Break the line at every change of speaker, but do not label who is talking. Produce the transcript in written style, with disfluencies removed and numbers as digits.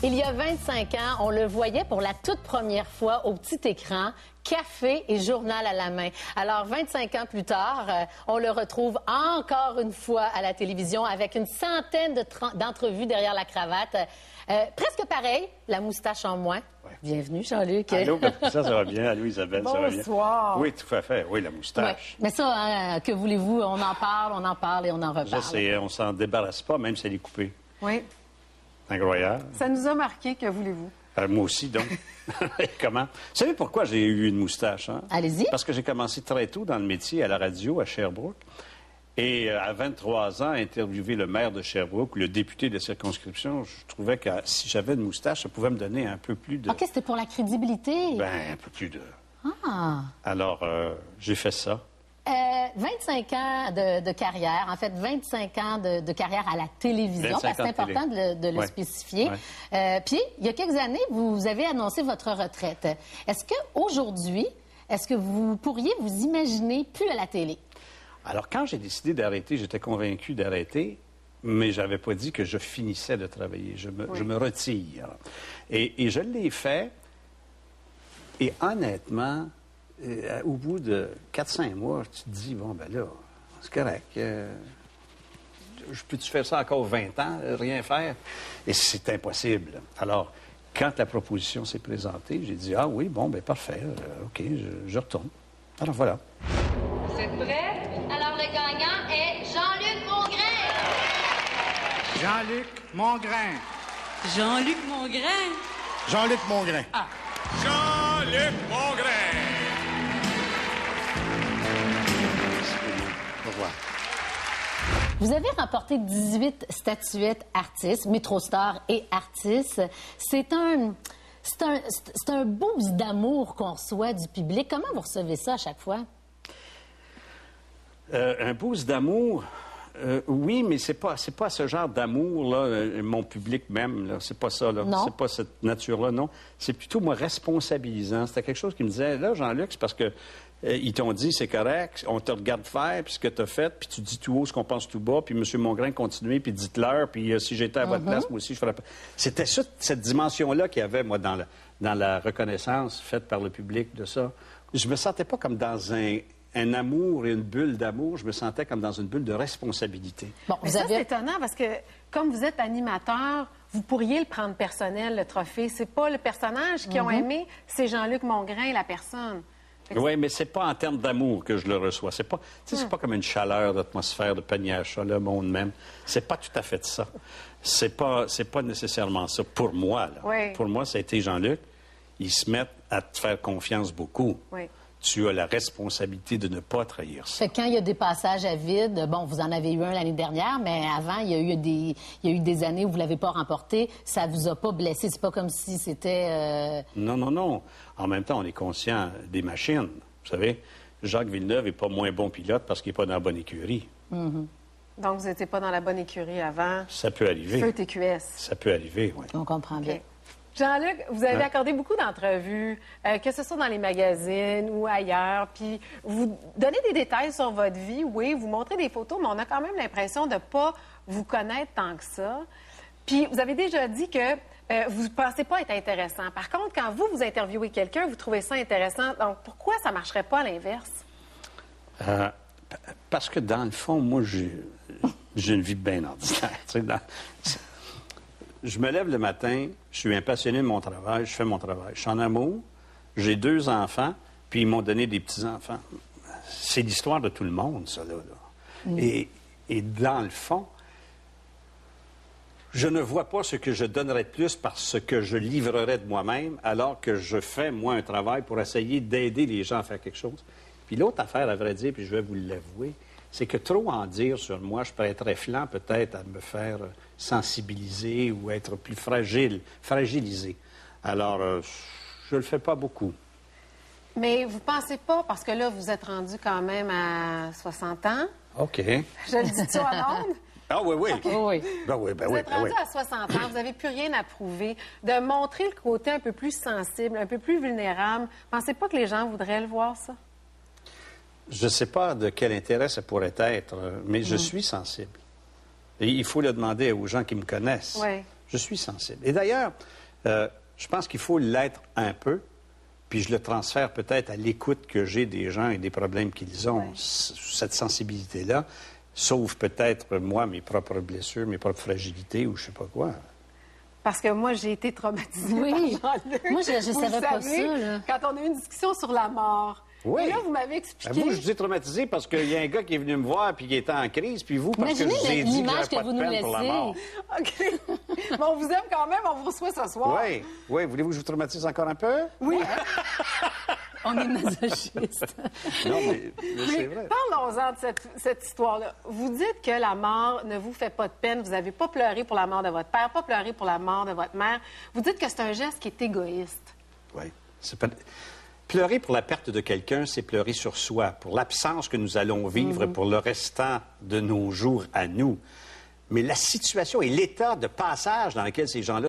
Il y a 25 ans, on le voyait pour la toute première fois au petit écran, café et journal à la main. Alors, 25 ans plus tard, on le retrouve encore une fois à la télévision avec une centaine d'entrevues derrière la cravate. Presque pareil, la moustache en moins. Ouais. Bienvenue, Jean-Luc.
Allô, ça va bien. Allô, Isabelle, ça va bien?
Bonsoir.
Oui, tout à fait. Oui, la moustache.
Ouais. Mais ça, hein, que voulez-vous? On en parle et on en reparle.
Je sais, on s'en débarrasse pas, même si elle est coupée.
Oui.
Incroyable.
Ça nous a marqué, que voulez-vous?
Moi aussi, donc. Comment? Vous savez pourquoi j'ai eu une moustache? Hein?
Allez-y.
Parce que j'ai commencé très tôt dans le métier à la radio, à Sherbrooke. Et à 23 ans, interviewer le maire de Sherbrooke, le député de la circonscription, je trouvais que si j'avais une moustache, ça pouvait me donner un peu plus de...
OK, c'était pour la crédibilité.
Ben, un peu plus de...
Ah!
Alors, j'ai fait ça.
25 ans de carrière, en fait, 25 ans de carrière à la télévision, parce que c'est important de le spécifier. Ouais. Puis, il y a quelques années, vous avez annoncé votre retraite. Est-ce qu'aujourd'hui, est-ce que vous pourriez vous imaginer plus à la télé?
Alors, quand j'ai décidé d'arrêter, j'étais convaincu d'arrêter, mais je n'avais pas dit que je finissais de travailler. Je me retire. Et je l'ai fait. Et honnêtement, au bout de 4-5 mois, tu te dis, bon, ben là, c'est correct. Peux-tu faire ça encore 20 ans, rien faire? Et c'est impossible. Alors, quand la proposition s'est présentée, j'ai dit, ah oui, bon, ben parfait, OK, je retourne. Alors voilà.
Vous êtes prêts? Alors, le gagnant est Jean-Luc Mongrain.
Jean-Luc Mongrain.
Jean-Luc Mongrain.
Jean-Luc Mongrain.
Ah.
Jean-Luc Mongrain.
Au revoir.
Vous avez remporté 18 statuettes artistes, Métrostar et artistes. C'est un boost d'amour qu'on reçoit du public. Comment vous recevez ça à chaque fois?
Un boost d'amour, oui, mais c'est pas ce genre d'amour là, mon public même là, c'est pas ça là, c'est pas cette nature-là, non. C'est plutôt moi responsabilisant. C'était quelque chose qui me disait là, Jean-Luc, c'est parce que ils t'ont dit c'est correct, on te regarde faire, puis ce que tu as fait, puis tu dis tout haut ce qu'on pense tout bas, puis M. Mongrain continue, puis dites-leur, puis si j'étais à votre place, moi aussi je ferais pas. C'était ça, cette dimension-là qu'il y avait moi dans la reconnaissance faite par le public de ça. Je me sentais pas comme dans un amour et une bulle d'amour, je me sentais comme dans une bulle de responsabilité.
Bon, mais ça, c'est étonnant parce que, comme vous êtes animateur, vous pourriez le prendre personnel, le trophée. C'est pas le personnage qu'ils ont aimé, c'est Jean-Luc Mongrain, la personne.
Oui, mais c'est pas en termes d'amour que je le reçois. C'est pas, c'est pas comme une chaleur d'atmosphère de panier à chat, le monde même. C'est pas tout à fait ça. C'est pas nécessairement ça pour moi. Là.
Oui.
Pour moi, ça a été Jean-Luc. Ils se mettent à te faire confiance beaucoup.
Oui.
Tu as la responsabilité de ne pas trahir ça.
Fait que quand il y a des passages à vide, bon, vous en avez eu un l'année dernière, mais avant, il y a eu des années où vous ne l'avez pas remporté. Ça ne vous a pas blessé. C'est pas comme si c'était...
Non, non, non. En même temps, on est conscient des machines. Vous savez, Jacques Villeneuve n'est pas moins bon pilote parce qu'il n'est pas dans la bonne écurie.
Donc, vous n'étiez pas dans la bonne écurie avant?
Ça peut arriver.
Feu TQS.
Ça peut arriver, oui.
On comprend bien.
Jean-Luc, vous avez accordé beaucoup d'entrevues, que ce soit dans les magazines ou ailleurs, puis vous donnez des détails sur votre vie, oui, vous montrez des photos, mais on a quand même l'impression de ne pas vous connaître tant que ça. Puis vous avez déjà dit que vous ne pensez pas être intéressant. Par contre, quand vous interviewez quelqu'un, vous trouvez ça intéressant. Donc, pourquoi ça ne marcherait pas à l'inverse?
Parce que dans le fond, moi, j'ai une vie bien ordinaire. Je me lève le matin, je suis un passionné de mon travail, je fais mon travail. Je suis en amour, j'ai 2 enfants, puis ils m'ont donné des petits-enfants. C'est l'histoire de tout le monde, ça, là. Et dans le fond, je ne vois pas ce que je donnerais de plus par ce que je livrerais de moi-même, alors que je fais, moi, un travail pour essayer d'aider les gens à faire quelque chose. Puis l'autre affaire, à vrai dire, puis je vais vous l'avouer, c'est que trop en dire sur moi, je peux être réfléchissant peut-être à me faire sensibiliser ou être plus fragilisé. Alors, je le fais pas beaucoup.
Mais vous pensez pas, parce que là, vous êtes rendu quand même à 60 ans.
OK.
Je le dis-tu en ondes?
Ah oui, oui.
Okay.
Oui.
Vous êtes rendu à 60 ans, vous n'avez plus rien à prouver. De montrer le côté un peu plus sensible, un peu plus vulnérable, pensez pas que les gens voudraient le voir, ça?
Je ne sais pas de quel intérêt ça pourrait être, mais je suis sensible. Et il faut le demander aux gens qui me connaissent.
Oui.
Je suis sensible. Et d'ailleurs, je pense qu'il faut l'être un peu, puis je le transfère peut-être à l'écoute que j'ai des gens et des problèmes qu'ils ont, cette sensibilité-là, sauf peut-être, moi, mes propres blessures, mes propres fragilités ou je sais pas quoi.
Parce que moi, j'ai été traumatisée.
Oui.
par Jean-Luc.
Moi, je ne savais pas
savez,
ça, là.
Quand on a eu une discussion sur la mort,
Oui.
et là, vous m'avez expliqué...
Moi, je vous ai traumatisé parce qu'il y a un gars qui est venu me voir puis qui était en crise, puis vous, parce que je vous ai dit que
l'image
j'avais
que
pas
vous
de
nous
peine pour la mort.
laissez.
OK. Mais on vous aime quand même, on vous reçoit ce soir.
Oui, oui. Voulez-vous que je vous traumatise encore un peu?
Oui.
On est masochiste.
Non, mais c'est vrai.
Parlons-en de cette histoire-là. Vous dites que la mort ne vous fait pas de peine. Vous n'avez pas pleuré pour la mort de votre père, pas pleuré pour la mort de votre mère. Vous dites que c'est un geste qui est égoïste.
Oui. Pleurer pour la perte de quelqu'un, c'est pleurer sur soi, pour l'absence que nous allons vivre pour le restant de nos jours à nous. Mais la situation et l'état de passage dans lequel ces gens-là